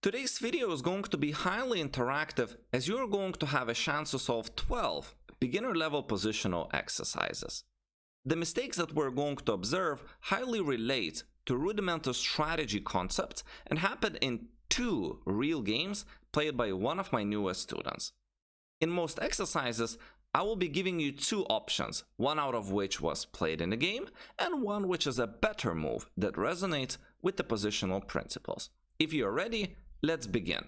Today's video is going to be highly interactive as you're going to have a chance to solve 12 beginner level positional exercises. The mistakes that we're going to observe highly relate to rudimentary strategy concepts and happen in 2 real games played by one of my newest students. In most exercises, I will be giving you 2 options, one out of which was played in the game and one which is a better move that resonates with the positional principles. If you're ready, let's begin.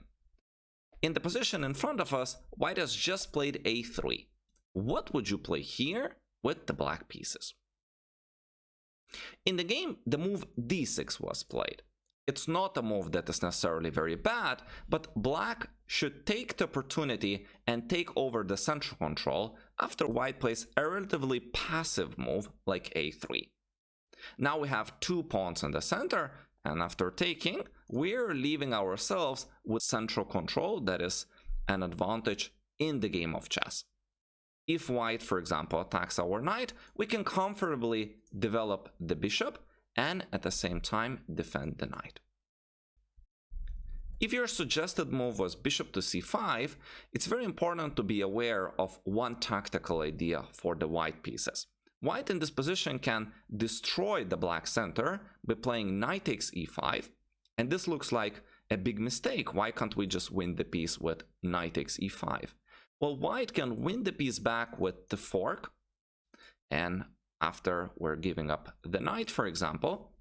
In the position in front of us, white has just played a3. What would you play here with the black pieces? In the game, the move d6 was played. It's not a move that is necessarily very bad, but black should take the opportunity and take over the central control after white plays a relatively passive move like a3. Now we have 2 pawns in the center, and after taking, we're leaving ourselves with central control that is an advantage in the game of chess. If white, for example, attacks our knight, we can comfortably develop the bishop and at the same time defend the knight. If your suggested move was bishop to c5, it's very important to be aware of one tactical idea for the white pieces. White in this position can destroy the black center by playing knight takes e5, and this looks like a big mistake. Why can't we just win the piece with knight takes e5? Well, white can win the piece back with the fork, and after we're giving up the knight, for example,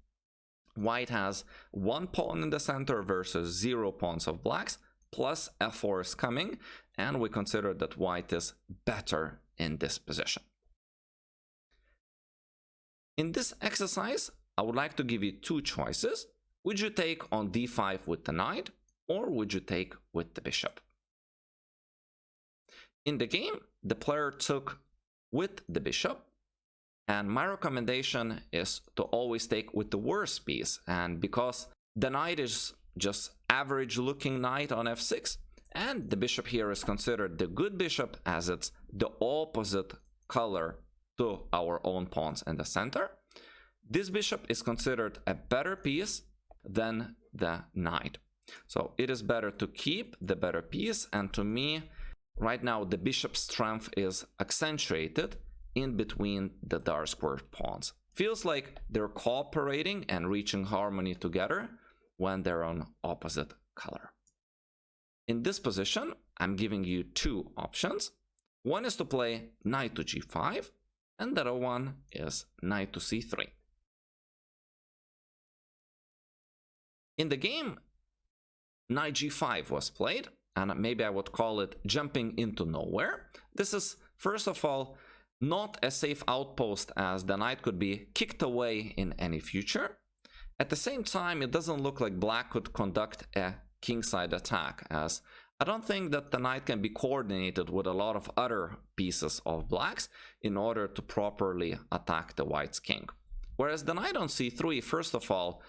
white has 1 pawn in the center versus 0 pawns of blacks, plus f4 is coming, and we consider that white is better in this position. In this exercise, I would like to give you 2 choices. Would you take on d5 with the knight, or would you take with the bishop? In the game, the player took with the bishop, and my recommendation is to always take with the worst piece, and because the knight is just average looking knight on f6, and the bishop here is considered the good bishop as it's the opposite color to our own pawns in the center, this bishop is considered a better piece than the knight. So it is better to keep the better piece, and to me, right now the bishop's strength is accentuated in between the dark squared pawns. Feels like they're cooperating and reaching harmony together when they're on opposite color. In this position, I'm giving you 2 options. One is to play knight to g5, and the other one is knight to c3. In the game, knight g5 was played, and maybe I would call it jumping into nowhere. This is, first of all, not a safe outpost as the knight could be kicked away in any future. At the same time, it doesn't look like black could conduct a kingside attack, as I don't think that the knight can be coordinated with a lot of other pieces of blacks in order to properly attack the white's king. Whereas the knight on c3, first of all,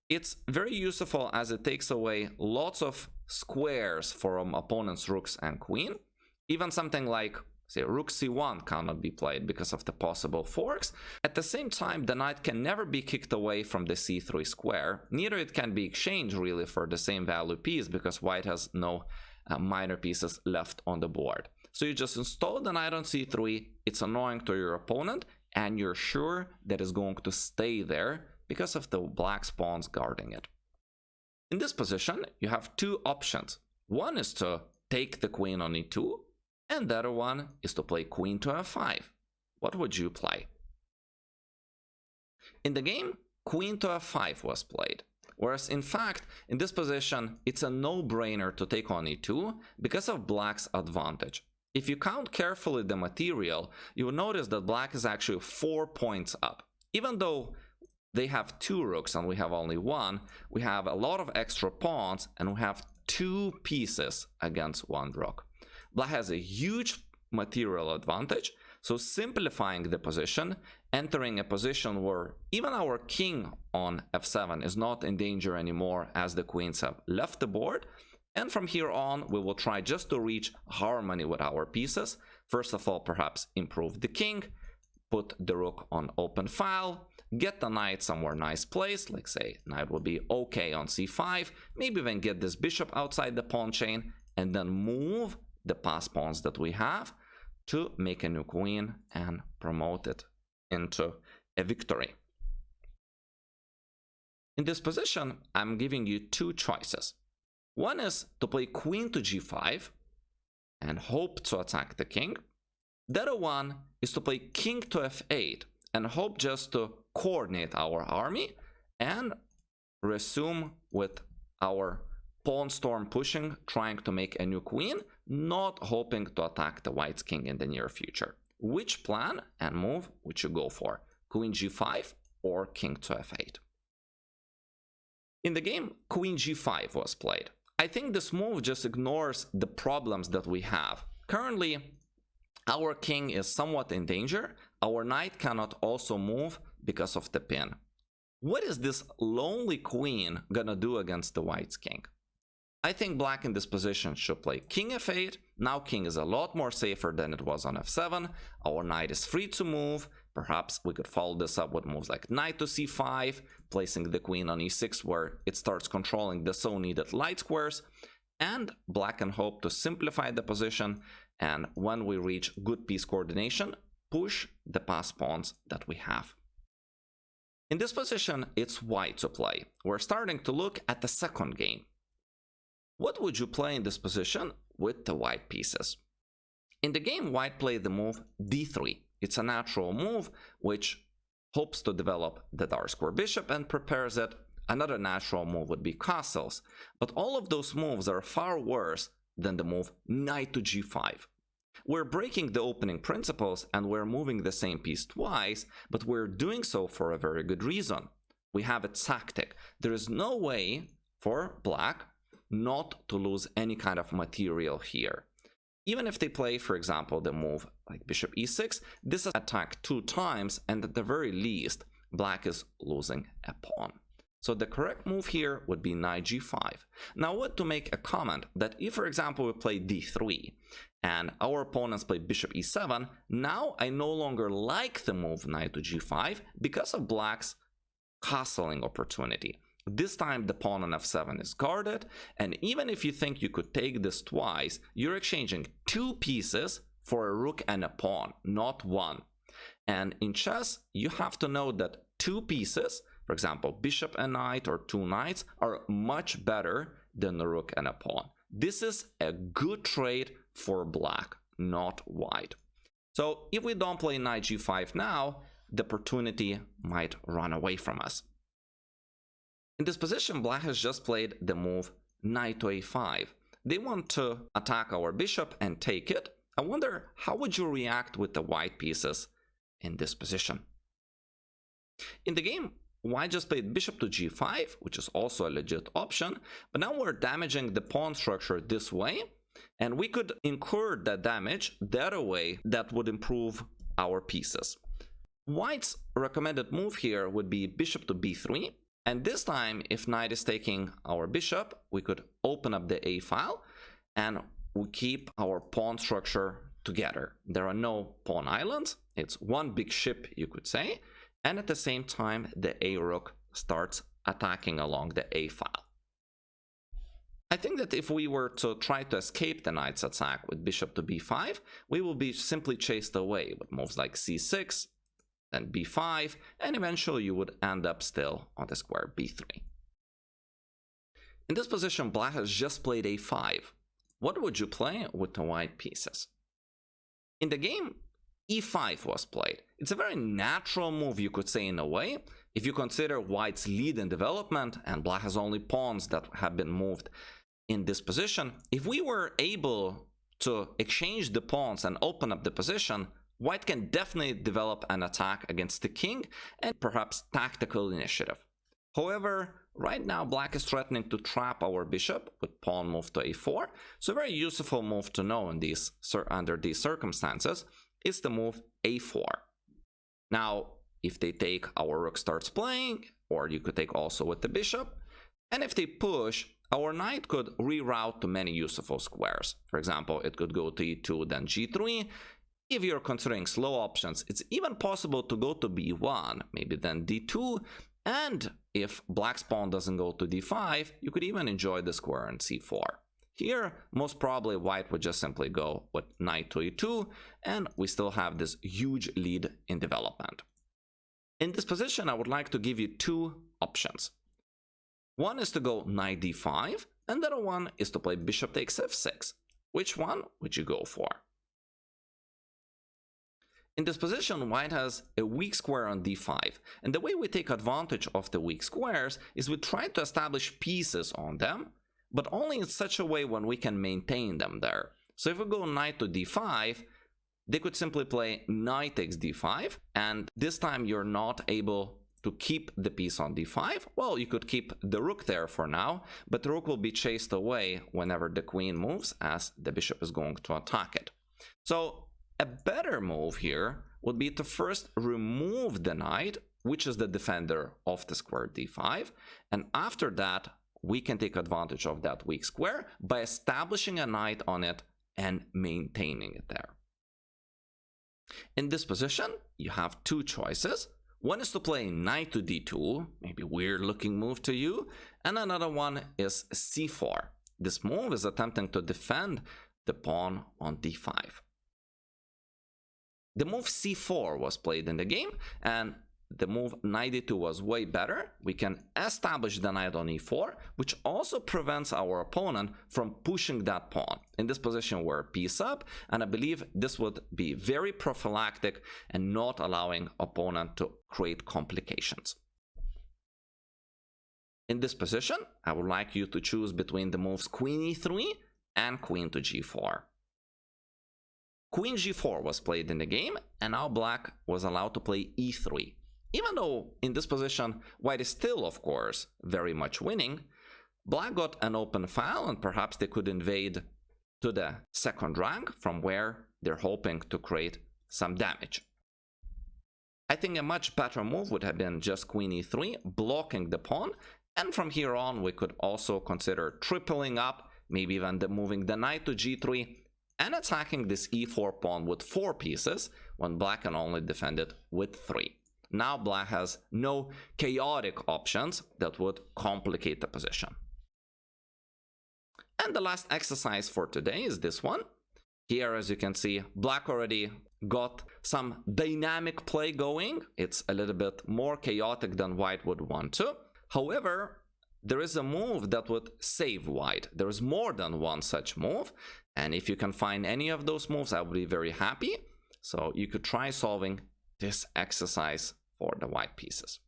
it's very useful as it takes away lots of squares from opponent's rooks and queen. Even something like, say, rook c1 cannot be played because of the possible forks. At the same time, the knight can never be kicked away from the c3 square. Neither it can be exchanged really for the same value piece because white has no minor pieces left on the board. So you just install the knight on c3, it's annoying to your opponent, and you're sure that it's going to stay there because of the black pawns guarding it. In this position, you have 2 options. One is to take the queen on e2, and the other one is to play queen to f5. What would you play? In the game, queen to f5 was played. Whereas in fact, in this position, it's a no-brainer to take on e2 because of black's advantage. If you count carefully the material, you will notice that black is actually 4 points up. Even though they have 2 rooks and we have only 1, we have a lot of extra pawns and we have 2 pieces against 1 rook. Black has a huge material advantage, so simplifying the position, entering a position where even our king on f7 is not in danger anymore as the queens have left the board, and from here on we will try just to reach harmony with our pieces. First of all, perhaps improve the king, put the rook on open file, get the knight somewhere nice place, like say knight will be okay on c5, maybe even get this bishop outside the pawn chain, and then move the passed pawns that we have to make a new queen and promote it into a victory. In this position, I'm giving you two choices. One is to play queen to g5 and hope to attack the king. The other one is to play king to f8 and hope just to coordinate our army and resume with our pawn storm pushing, trying to make a new queen, not hoping to attack the white's king in the near future. Which plan and move would you go for? Queen g5 or king to f8? In the game, queen g5 was played. I think this move just ignores the problems that we have. Currently, our king is somewhat in danger. Our knight cannot also move because of the pin. What is this lonely queen gonna do against the white's king? I think black in this position should play king f8. Now king is a lot more safer than it was on f7. Our knight is free to move. Perhaps we could follow this up with moves like knight to c5, placing the queen on e6 where it starts controlling the so needed light squares. And black can hope to simplify the position, and when we reach good piece coordination, push the passed pawns that we have. In this position, it's white to play. We're starting to look at the second game. What would you play in this position with the white pieces? In the game, white played the move d3. It's a natural move which hopes to develop the dark square bishop and prepares it. Another natural move would be castles, but all of those moves are far worse than the move knight to g5. We're breaking the opening principles and we're moving the same piece twice, but we're doing so for a very good reason. We have a tactic. There is no way for black not to lose any kind of material here. Even if they play, for example, the move like bishop e6, this is attacked 2 times, and at the very least, black is losing a pawn. So the correct move here would be knight g5. Now, what to make a comment that if, for example, we play d3 and our opponents play bishop e7, now I no longer like the move knight to g5 because of black's castling opportunity. This time the pawn on f7 is guarded, and even if you think you could take this twice, you're exchanging 2 pieces for a rook and a pawn, not 1. And in chess, you have to know that 2 pieces, for example, bishop and knight or 2 knights, are much better than a rook and a pawn. This is a good trade for black, not white. So if we don't play knight g5 now, the opportunity might run away from us. In this position, black has just played the move knight to a5. They want to attack our bishop and take it. I wonder, how would you react with the white pieces in this position? In the game, white just played bishop to g5, which is also a legit option, but now we're damaging the pawn structure this way, and we could incur that damage the other way that would improve our pieces. White's recommended move here would be bishop to b3. And this time, if knight is taking our bishop, we could open up the a file and we keep our pawn structure together. There are no pawn islands. It's one big ship, you could say. And at the same time, the a rook starts attacking along the a file. I think that if we were to try to escape the knight's attack with bishop to b5, we will be simply chased away with moves like c6, then b5, and eventually you would end up still on the square b3. In this position, black has just played a5. What would you play with the white pieces? In the game, e5 was played. It's a very natural move, you could say, in a way, if you consider white's lead in development and black has only pawns that have been moved in this position. If we were able to exchange the pawns and open up the position, white can definitely develop an attack against the king and perhaps tactical initiative. However, right now black is threatening to trap our bishop with pawn move to a4, so a very useful move to know under these circumstances is the move a4. Now, if they take, our rook starts playing, or you could take also with the bishop, and if they push, our knight could reroute to many useful squares. For example, it could go to e2, then g3, If you're considering slow options, it's even possible to go to b1, maybe then d2, and if black's pawn doesn't go to d5, you could even enjoy the square in c4. Here, most probably white would just simply go with knight to e2, and we still have this huge lead in development. In this position, I would like to give you two options. One is to go knight d5, and the other one is to play bishop takes f6. Which one would you go for? In this position, white has a weak square on d5, and the way we take advantage of the weak squares is we try to establish pieces on them, but only in such a way when we can maintain them there. So if we go knight to d5, they could simply play knight takes d5, and this time you're not able to keep the piece on d5. Well, you could keep the rook there for now, but the rook will be chased away whenever the queen moves, as the bishop is going to attack it. So a better move here would be to first remove the knight, which is the defender of the square d5, and after that we can take advantage of that weak square by establishing a knight on it and maintaining it there. In this position, you have two choices. One is to play knight to d2, maybe weird looking move to you, and another one is c4. This move is attempting to defend the pawn on d5. The move c4 was played in the game, and the move knight d2 was way better. We can establish the knight on e4, which also prevents our opponent from pushing that pawn. In this position, we're piece up, and I believe this would be very prophylactic and not allowing opponent to create complications. In this position, I would like you to choose between the moves queen e3 and queen to g4. Queen g4 was played in the game, and now black was allowed to play e3. Even though in this position white is still, of course, very much winning, black got an open file, and perhaps they could invade to the second rank from where they're hoping to create some damage. I think a much better move would have been just queen e3, blocking the pawn, and from here on we could also consider tripling up, maybe even moving the knight to g3, and attacking this e4 pawn with 4 pieces, when black can only defend it with 3. Now black has no chaotic options that would complicate the position. And the last exercise for today is this one. Here, as you can see, black already got some dynamic play going. It's a little bit more chaotic than white would want to. However, there is a move that would save white. There is more than one such move, and if you can find any of those moves, I would be very happy. So you could try solving this exercise for the white pieces.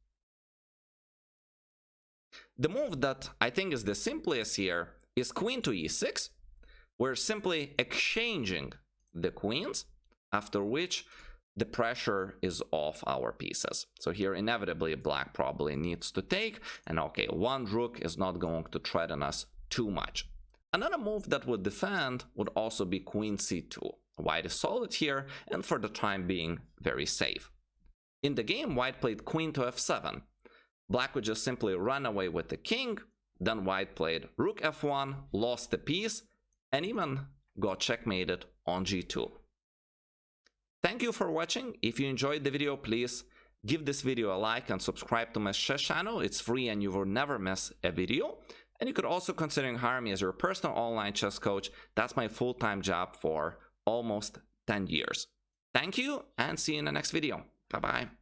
The move that I think is the simplest here is queen to e6. We're simply exchanging the queens, after which the pressure is off our pieces. So here inevitably black probably needs to take, and okay, one rook is not going to threaten us too much. Another move that would defend would also be queen c2. White is solid here, and for the time being very safe. In the game, white played queen to f7. Black would just simply run away with the king, then white played rook f1, lost the piece, and even got checkmated on g2. Thank you for watching. If you enjoyed the video, please give this video a like and subscribe to my chess channel. It's free and you will never miss a video. And you could also consider hiring me as your personal online chess coach. That's my full-time job for almost 10 years. Thank you, and see you in the next video. Bye-bye.